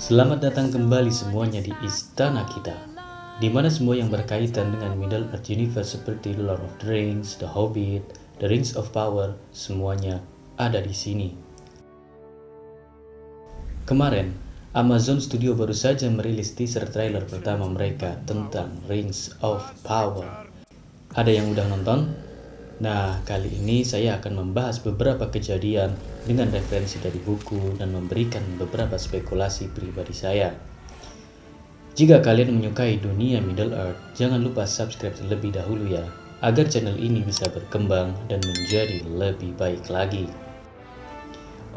Selamat datang kembali semuanya di istana kita, di mana semua yang berkaitan dengan Middle Earth Universe seperti The Lord of the Rings, The Hobbit, The Rings of Power, semuanya ada di sini. Kemarin, Amazon Studio baru saja merilis teaser trailer pertama mereka tentang Rings of Power. Ada yang udah nonton? Nah, kali ini saya akan membahas beberapa kejadian dengan referensi dari buku dan memberikan beberapa spekulasi pribadi saya. Jika kalian menyukai dunia Middle Earth, jangan lupa subscribe terlebih dahulu ya, agar channel ini bisa berkembang dan menjadi lebih baik lagi.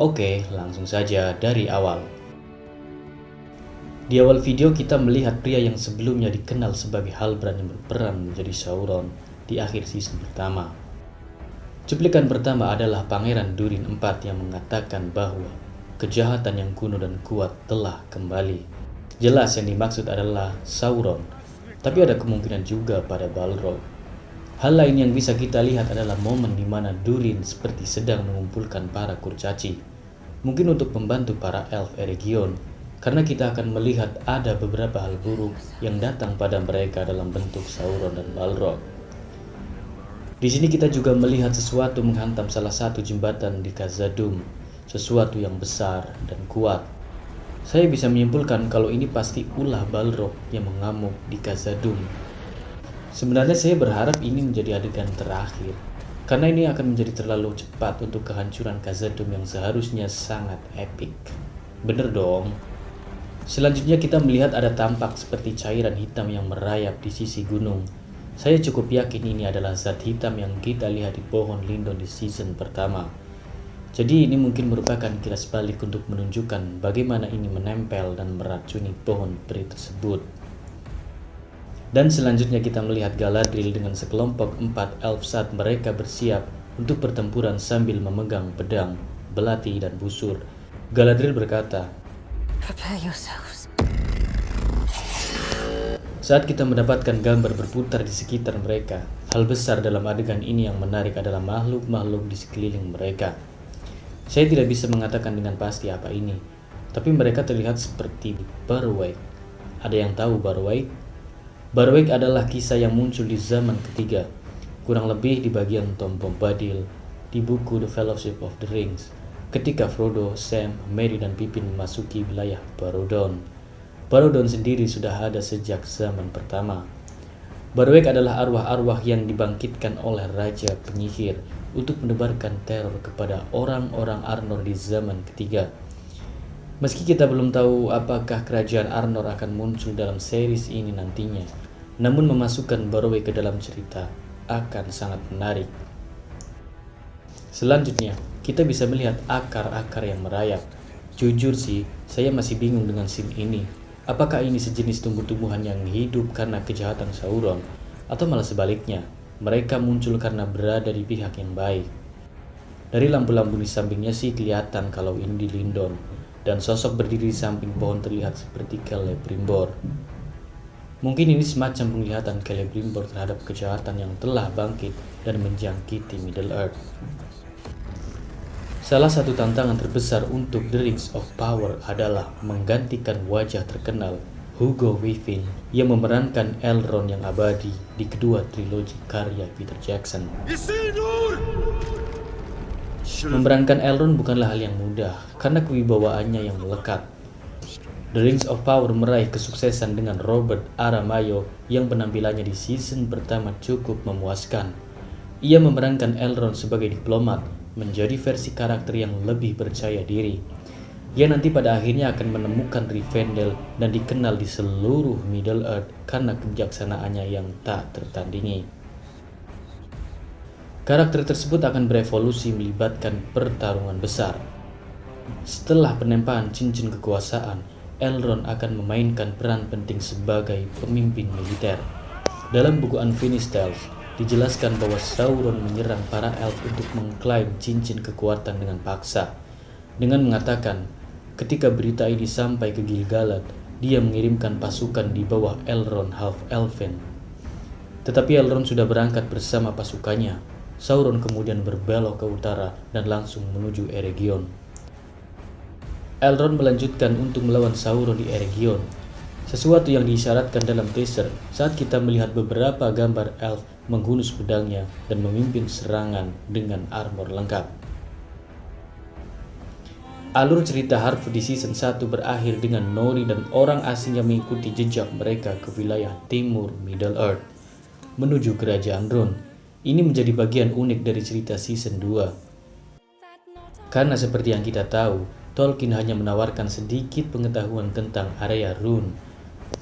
Oke, langsung saja dari awal. Di awal video kita melihat pria yang sebelumnya dikenal sebagai Halbrand yang berperan menjadi Sauron di akhir season pertama. Cuplikan pertama adalah Pangeran Durin IV yang mengatakan bahwa kejahatan yang kuno dan kuat telah kembali. Jelas yang dimaksud adalah Sauron, tapi ada kemungkinan juga pada Balrog. Hal lain yang bisa kita lihat adalah momen di mana Durin seperti sedang mengumpulkan para kurcaci, mungkin untuk membantu para elf Eregion, karena kita akan melihat ada beberapa hal buruk yang datang pada mereka dalam bentuk Sauron dan Balrog. Di sini kita juga melihat sesuatu menghantam salah satu jembatan di Khazad-dûm, sesuatu yang besar dan kuat. Saya bisa menyimpulkan kalau ini pasti ulah Balrog yang mengamuk di Khazad-dûm. Sebenarnya saya berharap ini menjadi adegan terakhir, karena ini akan menjadi terlalu cepat untuk kehancuran Khazad-dûm yang seharusnya sangat epik. Bener dong? Selanjutnya kita melihat ada tampak seperti cairan hitam yang merayap di sisi gunung. Saya cukup yakin ini adalah zat hitam yang kita lihat di pohon lindon di season pertama. Jadi ini mungkin merupakan kilas balik untuk menunjukkan bagaimana ini menempel dan meracuni pohon peri tersebut. Dan selanjutnya kita melihat Galadriel dengan sekelompok 4 elf saat mereka bersiap untuk pertempuran sambil memegang pedang, belati, dan busur. Galadriel berkata, "Prepare yourselves." Saat kita mendapatkan gambar berputar di sekitar mereka, hal besar dalam adegan ini yang menarik adalah makhluk-makhluk di sekeliling mereka. Saya tidak bisa mengatakan dengan pasti apa ini, tapi mereka terlihat seperti Barrowake. Ada yang tahu Barrowake? Barrowake adalah kisah yang muncul di zaman ketiga, kurang lebih di bagian Tom Bombadil di buku The Fellowship of the Rings, ketika Frodo, Sam, Merry, dan Pippin memasuki wilayah Barad-dûn. Barad-dûn sendiri sudah ada sejak zaman pertama. Barrowake adalah arwah-arwah yang dibangkitkan oleh Raja Penyihir untuk menebarkan teror kepada orang-orang Arnor di zaman ketiga. Meski kita belum tahu apakah kerajaan Arnor akan muncul dalam series ini nantinya, namun memasukkan Barrowake ke dalam cerita akan sangat menarik. Selanjutnya, kita bisa melihat akar-akar yang merayap. Jujur sih, saya masih bingung dengan scene ini. Apakah ini sejenis tumbuh-tumbuhan yang hidup karena kejahatan Sauron, atau malah sebaliknya, mereka muncul karena berada di pihak yang baik? Dari lampu-lampu di sampingnya sih kelihatan kalau ini di Lindon, dan sosok berdiri di samping pohon terlihat seperti Celebrimbor. Mungkin ini semacam penglihatan Celebrimbor terhadap kejahatan yang telah bangkit dan menjangkiti Middle Earth. Salah satu tantangan terbesar untuk The Rings of Power adalah menggantikan wajah terkenal Hugo Weaving yang memerankan Elrond yang abadi di kedua trilogi karya Peter Jackson. Memerankan Elrond bukanlah hal yang mudah karena kewibawaannya yang melekat. The Rings of Power meraih kesuksesan dengan Robert Aramayo yang penampilannya di season pertama cukup memuaskan. Ia memerankan Elrond sebagai diplomat, menjadi versi karakter yang lebih percaya diri. Ia nanti pada akhirnya akan menemukan Rivendell dan dikenal di seluruh Middle Earth karena kebijaksanaannya yang tak tertandingi. Karakter tersebut akan berevolusi melibatkan pertarungan besar. Setelah penempaan cincin kekuasaan, Elrond akan memainkan peran penting sebagai pemimpin militer. Dalam buku Unfinished Tales, dijelaskan bahwa Sauron menyerang para elf untuk mengklaim cincin kekuatan dengan paksa, dengan mengatakan, ketika berita ini sampai ke Gil-galad, dia mengirimkan pasukan di bawah Elrond Half-Elven. Tetapi Elrond sudah berangkat bersama pasukannya. Sauron kemudian berbelok ke utara dan langsung menuju Eregion. Elrond melanjutkan untuk melawan Sauron di Eregion, sesuatu yang diisyaratkan dalam teaser saat kita melihat beberapa gambar elf menghunus pedangnya dan memimpin serangan dengan armor lengkap. Alur cerita Harfoot di season 1 berakhir dengan Nori dan orang asing yang mengikuti jejak mereka ke wilayah timur Middle-earth menuju kerajaan Rhûn. Ini menjadi bagian unik dari cerita season 2. Karena seperti yang kita tahu, Tolkien hanya menawarkan sedikit pengetahuan tentang area Rhûn.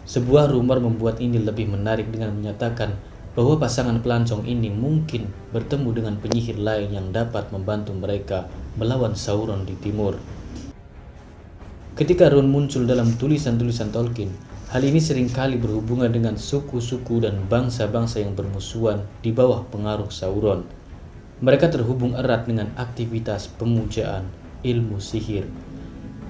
Sebuah rumor membuat ini lebih menarik dengan menyatakan bahwa pasangan pelancong ini mungkin bertemu dengan penyihir lain yang dapat membantu mereka melawan Sauron di timur. Ketika Rhûn muncul dalam tulisan-tulisan Tolkien, hal ini seringkali berhubungan dengan suku-suku dan bangsa-bangsa yang bermusuhan di bawah pengaruh Sauron. Mereka terhubung erat dengan aktivitas pemujaan, ilmu sihir.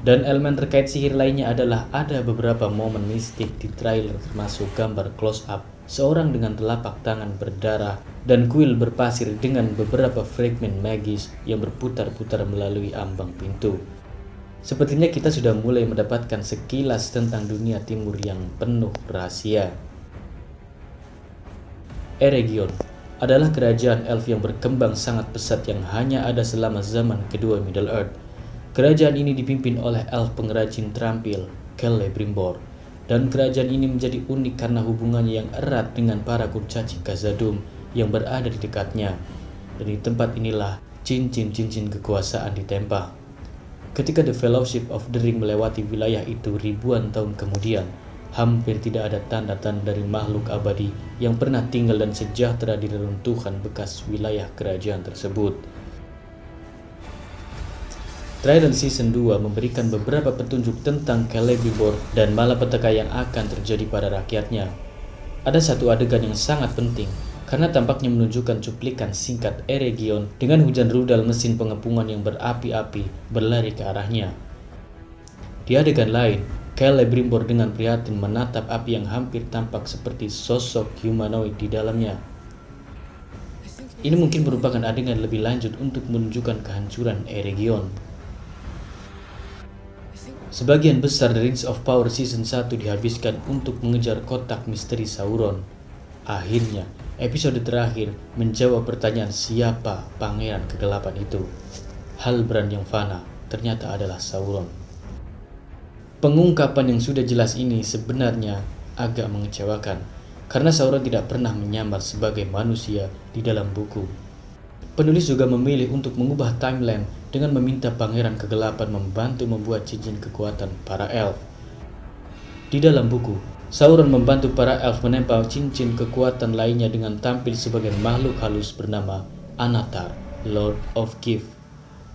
Dan elemen terkait sihir lainnya adalah ada beberapa momen mistik di trailer, termasuk gambar close-up seorang dengan telapak tangan berdarah dan kuil berpasir dengan beberapa fragmen magis yang berputar-putar melalui ambang pintu. Sepertinya kita sudah mulai mendapatkan sekilas tentang dunia timur yang penuh rahasia. Eregion adalah kerajaan elf yang berkembang sangat pesat yang hanya ada selama zaman kedua Middle-earth. Kerajaan ini dipimpin oleh elf pengrajin terampil, Celebrimbor, dan kerajaan ini menjadi unik karena hubungannya yang erat dengan para kurcaci Khazad-dûm yang berada di dekatnya. Dan di tempat inilah cincin-cincin kekuasaan ditempah. Ketika The Fellowship of the Ring melewati wilayah itu ribuan tahun kemudian, hampir tidak ada tanda-tanda dari makhluk abadi yang pernah tinggal dan sejahtera di reruntuhan bekas wilayah kerajaan tersebut. Trailer Season 2 memberikan beberapa petunjuk tentang Celebrimbor dan malapetaka yang akan terjadi pada rakyatnya. Ada satu adegan yang sangat penting, karena tampaknya menunjukkan cuplikan singkat Eregion dengan hujan rudal mesin pengepungan yang berapi-api berlari ke arahnya. Di adegan lain, Celebrimbor dengan prihatin menatap api yang hampir tampak seperti sosok humanoid di dalamnya. Ini mungkin merupakan adegan lebih lanjut untuk menunjukkan kehancuran Eregion. Sebagian besar The Rings of Power Season 1 dihabiskan untuk mengejar kotak misteri Sauron. Akhirnya, episode terakhir menjawab pertanyaan siapa pangeran kegelapan itu. Halbrand yang fana ternyata adalah Sauron. Pengungkapan yang sudah jelas ini sebenarnya agak mengecewakan, karena Sauron tidak pernah menyamar sebagai manusia di dalam buku. Penulis juga memilih untuk mengubah timeline dengan meminta pangeran kegelapan membantu membuat cincin kekuatan para elf. Di dalam buku, Sauron membantu para elf menempel cincin kekuatan lainnya dengan tampil sebagai makhluk halus bernama Anatar, Lord of Gift.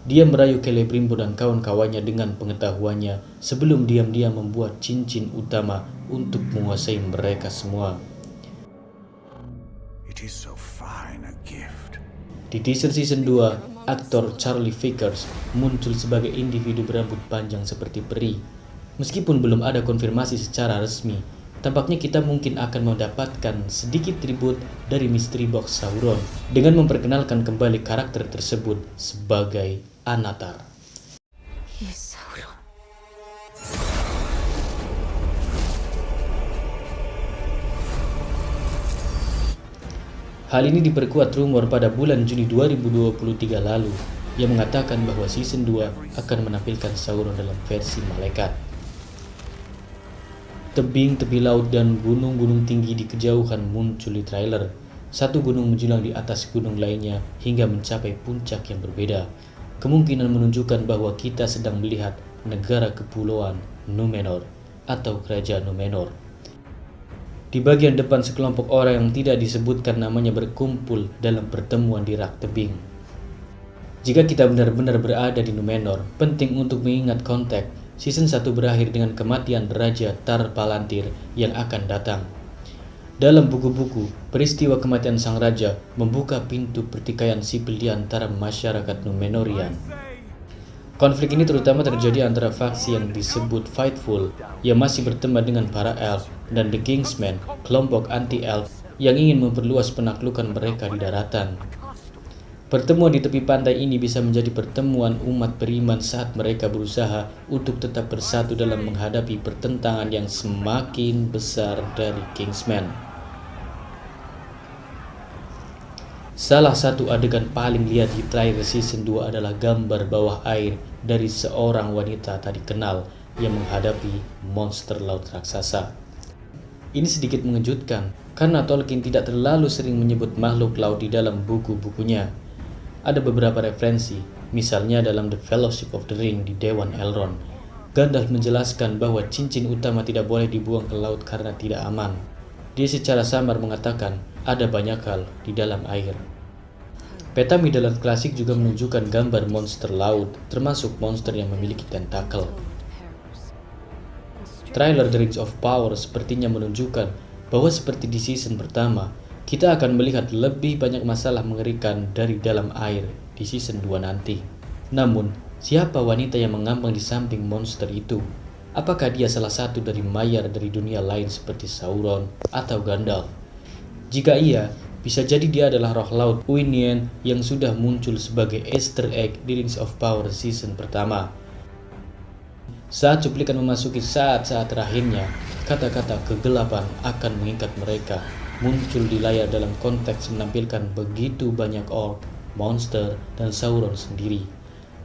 Dia merayu Celebrimbor dan kawan-kawannya dengan pengetahuannya sebelum diam-diam membuat cincin utama untuk menguasai mereka semua. It is so fine a gift. Di teaser season 2, aktor Charlie Vickers muncul sebagai individu berambut panjang seperti peri. Meskipun belum ada konfirmasi secara resmi, tampaknya kita mungkin akan mendapatkan sedikit tribut dari misteri box Sauron dengan memperkenalkan kembali karakter tersebut sebagai Anatar. Yes, Sauron. Hal ini diperkuat rumor pada bulan Juni 2023 lalu yang mengatakan bahwa season 2 akan menampilkan Sauron dalam versi malaikat. Tebing tepi laut dan gunung-gunung tinggi di kejauhan muncul di trailer. Satu gunung menjulang di atas gunung lainnya hingga mencapai puncak yang berbeda. Kemungkinan menunjukkan bahwa kita sedang melihat negara kepulauan Númenor atau kerajaan Númenor. Di bagian depan sekelompok orang yang tidak disebutkan namanya berkumpul dalam pertemuan di rak tebing. Jika kita benar-benar berada di Númenor, penting untuk mengingat konteks. Season 1 berakhir dengan kematian Raja Tar Palantir yang akan datang. Dalam buku-buku, peristiwa kematian sang raja membuka pintu pertikaian sipil di antara masyarakat Númenorian. Konflik ini terutama terjadi antara faksi yang disebut Fightful yang masih berteman dengan para elf dan The Kingsmen, kelompok anti-elf yang ingin memperluas penaklukan mereka di daratan. Pertemuan di tepi pantai ini bisa menjadi pertemuan umat beriman saat mereka berusaha untuk tetap bersatu dalam menghadapi pertentangan yang semakin besar dari Kingsman. Salah satu adegan paling liar di trailer season 2 adalah gambar bawah air dari seorang wanita tak dikenal yang menghadapi monster laut raksasa. Ini sedikit mengejutkan karena Tolkien tidak terlalu sering menyebut makhluk laut di dalam buku-bukunya. Ada beberapa referensi, misalnya dalam The Fellowship of the Ring di Dewan Elrond. Gandalf menjelaskan bahwa cincin utama tidak boleh dibuang ke laut karena tidak aman. Dia secara samar mengatakan ada banyak hal di dalam air. Peta Middle-earth klasik juga menunjukkan gambar monster laut, termasuk monster yang memiliki tentakel. Trailer The Rings of Power sepertinya menunjukkan bahwa seperti di season pertama, kita akan melihat lebih banyak masalah mengerikan dari dalam air di season 2 nanti. Namun, siapa wanita yang mengambang di samping monster itu? Apakah dia salah satu dari mayar dari dunia lain seperti Sauron atau Gandalf? Jika iya, bisa jadi dia adalah roh laut Uinian yang sudah muncul sebagai Easter egg di Rings of Power season pertama. Saat cuplikan memasuki saat-saat terakhirnya, kata-kata kegelapan akan mengikat mereka muncul di layar dalam konteks menampilkan begitu banyak orc, monster, dan Sauron sendiri.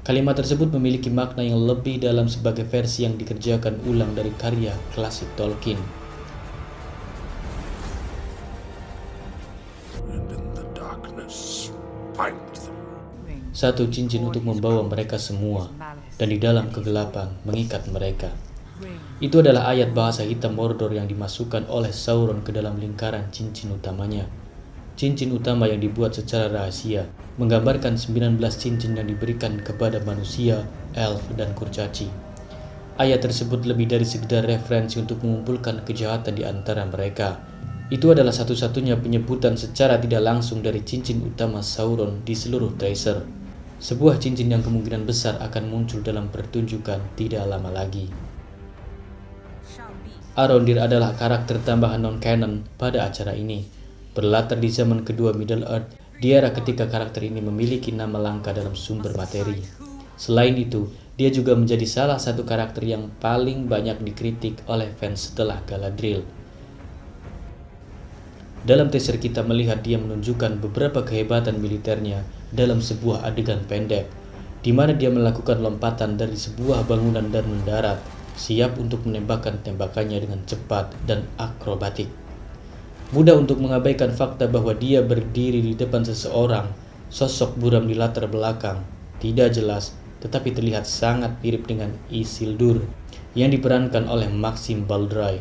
Kalimat tersebut memiliki makna yang lebih dalam sebagai versi yang dikerjakan ulang dari karya klasik Tolkien. And in the darkness, find them. Satu cincin untuk membawa mereka semua, dan di dalam kegelapan mengikat mereka. Itu adalah ayat bahasa hitam Mordor yang dimasukkan oleh Sauron ke dalam lingkaran cincin utamanya. Cincin utama yang dibuat secara rahasia, menggambarkan 19 cincin yang diberikan kepada manusia, elf, dan kurcaci. Ayat tersebut lebih dari sekedar referensi untuk mengumpulkan kejahatan di antara mereka. Itu adalah satu-satunya penyebutan secara tidak langsung dari cincin utama Sauron di seluruh Tracer. Sebuah cincin yang kemungkinan besar akan muncul dalam pertunjukan tidak lama lagi. Arondir adalah karakter tambahan non-canon pada acara ini. Berlatar di zaman kedua Middle-earth, di era ketika karakter ini memiliki nama langka dalam sumber materi. Selain itu, dia juga menjadi salah satu karakter yang paling banyak dikritik oleh fans setelah Galadriel. Dalam teaser kita melihat dia menunjukkan beberapa kehebatan militernya dalam sebuah adegan pendek, di mana dia melakukan lompatan dari sebuah bangunan dan mendarat, siap untuk menembakkan tembakannya dengan cepat dan akrobatik. Mudah untuk mengabaikan fakta bahwa dia berdiri di depan seseorang, sosok buram di latar belakang, tidak jelas, tetapi terlihat sangat mirip dengan Isildur yang diperankan oleh Maxim Baldry.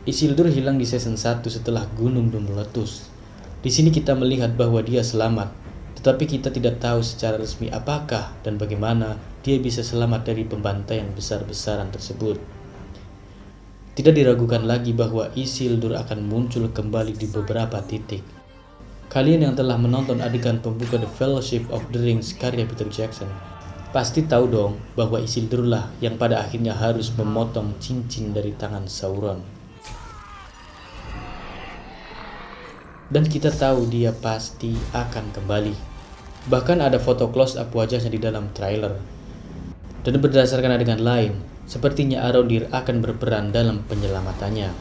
Isildur hilang di season 1 setelah gunung Doom meletus. Di sini kita melihat bahwa dia selamat, tetapi kita tidak tahu secara resmi apakah dan bagaimana dia bisa selamat dari pembantaian besar-besaran tersebut. Tidak diragukan lagi bahwa Isildur akan muncul kembali di beberapa titik. Kalian yang telah menonton adegan pembuka The Fellowship of the Rings karya Peter Jackson pasti tahu dong bahwa Isildur lah yang pada akhirnya harus memotong cincin dari tangan Sauron. Dan kita tahu dia pasti akan kembali. Bahkan ada foto close up wajahnya di dalam trailer. Dan berdasarkan adegan lain, sepertinya Arondir akan berperan dalam penyelamatannya.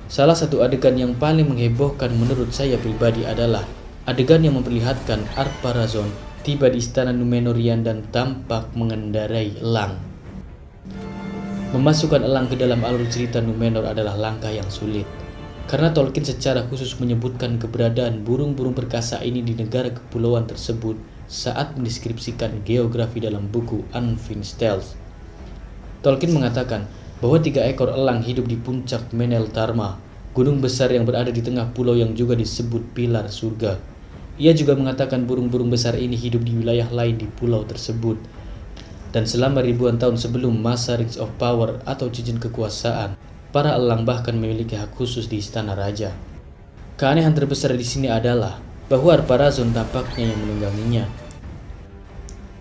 Salah satu adegan yang paling menghebohkan menurut saya pribadi adalah adegan yang memperlihatkan Ar-Pharazôn tiba di istana Númenórean dan tampak mengendarai elang. Memasukkan elang ke dalam alur cerita Númenor adalah langkah yang sulit, karena Tolkien secara khusus menyebutkan keberadaan burung-burung perkasa ini di negara kepulauan tersebut saat mendeskripsikan geografi dalam buku Unfinished Tales. Tolkien mengatakan bahwa 3 ekor elang hidup di puncak Menel Tarma, gunung besar yang berada di tengah pulau yang juga disebut pilar surga. Ia juga mengatakan burung-burung besar ini hidup di wilayah lain di pulau tersebut. Dan selama ribuan tahun sebelum masa Rings of Power atau cincin kekuasaan, para elang bahkan memiliki hak khusus di istana raja. Keanehan terbesar di sini adalah bahwa Ar-Pharazôn tampaknya yang menungganginya.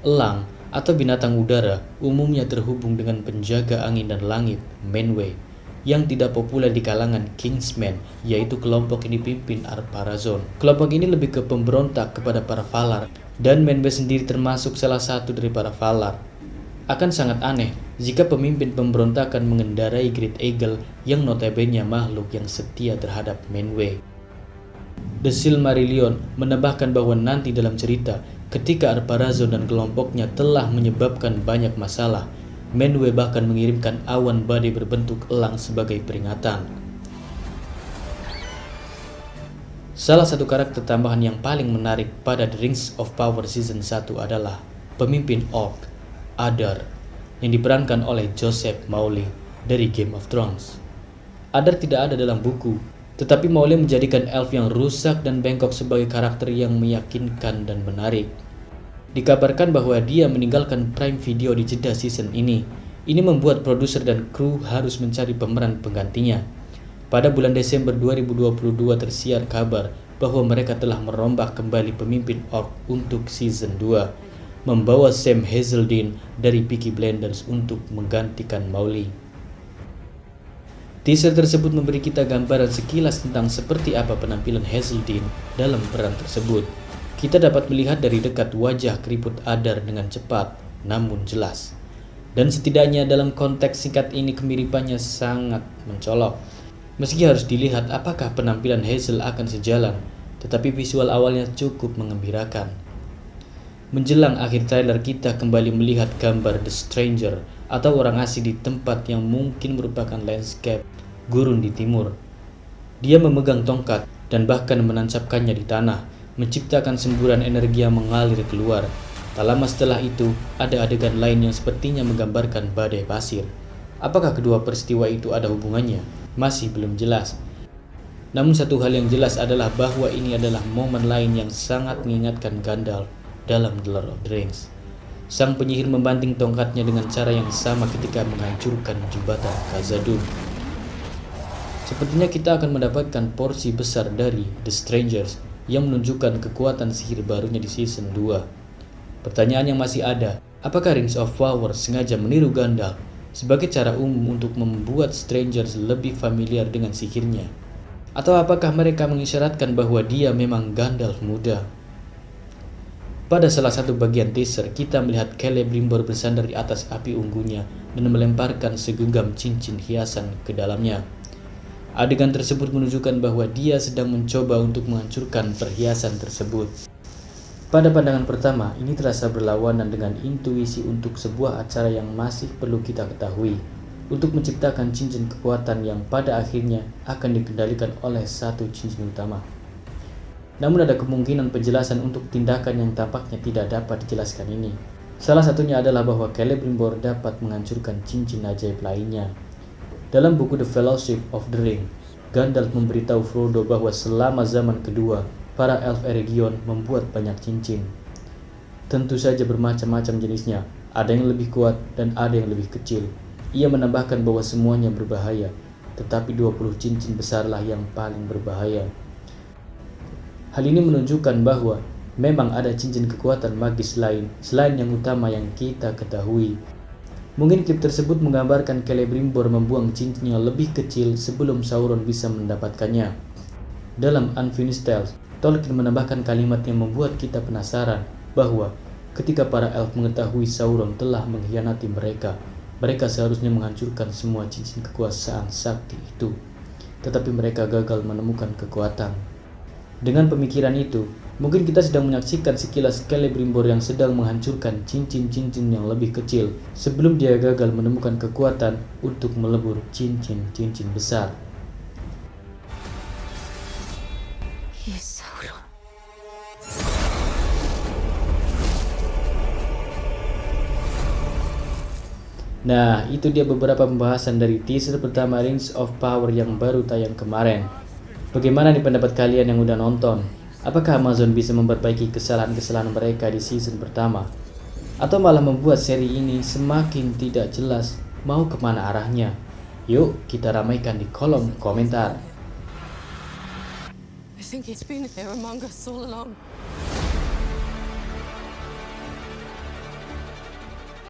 Elang atau binatang udara umumnya terhubung dengan penjaga angin dan langit, Manwë. yang tidak populer di kalangan Kingsmen, yaitu kelompok yang dipimpin Ar-Pharazôn. Kelompok ini lebih ke pemberontak kepada para Valar, dan Manwë sendiri termasuk salah satu dari para Valar. Akan sangat aneh jika pemimpin pemberontakan mengendarai Great Eagle yang notabene makhluk yang setia terhadap Manwë. The Silmarillion menambahkan bahwa nanti dalam cerita, ketika Ar-Pharazôn dan kelompoknya telah menyebabkan banyak masalah, Manwë bahkan mengirimkan awan badai berbentuk elang sebagai peringatan. Salah satu karakter tambahan yang paling menarik pada The Rings of Power Season 1 adalah pemimpin Orc, Adar, yang diperankan oleh Joseph Mawle dari Game of Thrones. Adar tidak ada dalam buku, tetapi Mawle menjadikan elf yang rusak dan bengkok sebagai karakter yang meyakinkan dan menarik. Dikabarkan bahwa dia meninggalkan Prime Video di jeda season ini. Ini membuat produser dan kru harus mencari pemeran penggantinya. Pada bulan Desember 2022 tersiar kabar bahwa mereka telah merombak kembali pemimpin Orc untuk season 2, membawa Sam Hazeldine dari Peaky Blinders untuk menggantikan Mawle. Teaser tersebut memberi kita gambaran sekilas tentang seperti apa penampilan Hazeldine dalam peran tersebut. Kita dapat melihat dari dekat wajah keriput Adar dengan cepat, namun jelas. Dan setidaknya dalam konteks singkat ini kemiripannya sangat mencolok. Meski harus dilihat apakah penampilan Hazel akan sejalan, tetapi visual awalnya cukup mengembirakan. Menjelang akhir trailer kita kembali melihat gambar The Stranger atau orang asing di tempat yang mungkin merupakan landscape gurun di timur. Dia memegang tongkat dan bahkan menancapkannya di tanah, menciptakan semburan energi yang mengalir keluar. Tak lama setelah itu, ada adegan lain yang sepertinya menggambarkan badai pasir. Apakah kedua peristiwa itu ada hubungannya? Masih belum jelas. Namun satu hal yang jelas adalah bahwa ini adalah momen lain yang sangat mengingatkan Gandalf dalam The Lord of the Rings. Sang penyihir membanting tongkatnya dengan cara yang sama ketika menghancurkan jembatan Khazad-dûm. Sepertinya kita akan mendapatkan porsi besar dari The Strangers yang menunjukkan kekuatan sihir barunya di season 2. Pertanyaan yang masih ada, apakah Rings of Power sengaja meniru Gandalf sebagai cara umum untuk membuat Strangers lebih familiar dengan sihirnya? Atau apakah mereka mengisyaratkan bahwa dia memang Gandalf muda? Pada salah satu bagian teaser, kita melihat Celebrimbor bersandar di atas api unggunya dan melemparkan segenggam cincin hiasan ke dalamnya. Adegan tersebut menunjukkan bahwa dia sedang mencoba untuk menghancurkan perhiasan tersebut. Pada pandangan pertama, ini terasa berlawanan dengan intuisi untuk sebuah acara yang masih perlu kita ketahui, untuk menciptakan cincin kekuatan yang pada akhirnya akan dikendalikan oleh satu cincin utama. Namun ada kemungkinan penjelasan untuk tindakan yang tampaknya tidak dapat dijelaskan ini. Salah satunya adalah bahwa Celebrimbor dapat menghancurkan cincin ajaib lainnya. Dalam buku The Fellowship of the Ring, Gandalf memberitahu Frodo bahwa selama zaman kedua, para elf Eregion membuat banyak cincin. Tentu saja bermacam-macam jenisnya, ada yang lebih kuat dan ada yang lebih kecil. Ia menambahkan bahwa semuanya berbahaya, tetapi 20 cincin besarlah yang paling berbahaya. Hal ini menunjukkan bahwa memang ada cincin kekuatan magis lain selain yang utama yang kita ketahui. Mungkin klip tersebut menggambarkan Celebrimbor membuang cincin yang lebih kecil sebelum Sauron bisa mendapatkannya. Dalam Unfinished Tales, Tolkien menambahkan kalimat yang membuat kita penasaran bahwa ketika para elf mengetahui Sauron telah mengkhianati mereka, mereka seharusnya menghancurkan semua cincin kekuasaan sakti itu. Tetapi mereka gagal menemukan kekuatan. Dengan pemikiran itu, mungkin kita sedang menyaksikan sekilas Celebrimbor yang sedang menghancurkan cincin-cincin yang lebih kecil sebelum dia gagal menemukan kekuatan untuk melebur cincin-cincin besar. Yes, Sauron. Nah, itu dia beberapa pembahasan dari teaser pertama Rings of Power yang baru tayang kemarin. Bagaimana nih pendapat kalian yang udah nonton? Apakah Amazon bisa memperbaiki kesalahan-kesalahan mereka di season pertama? Atau malah membuat seri ini semakin tidak jelas mau kemana arahnya? Yuk kita ramaikan di kolom komentar. I think it's been there among us all along.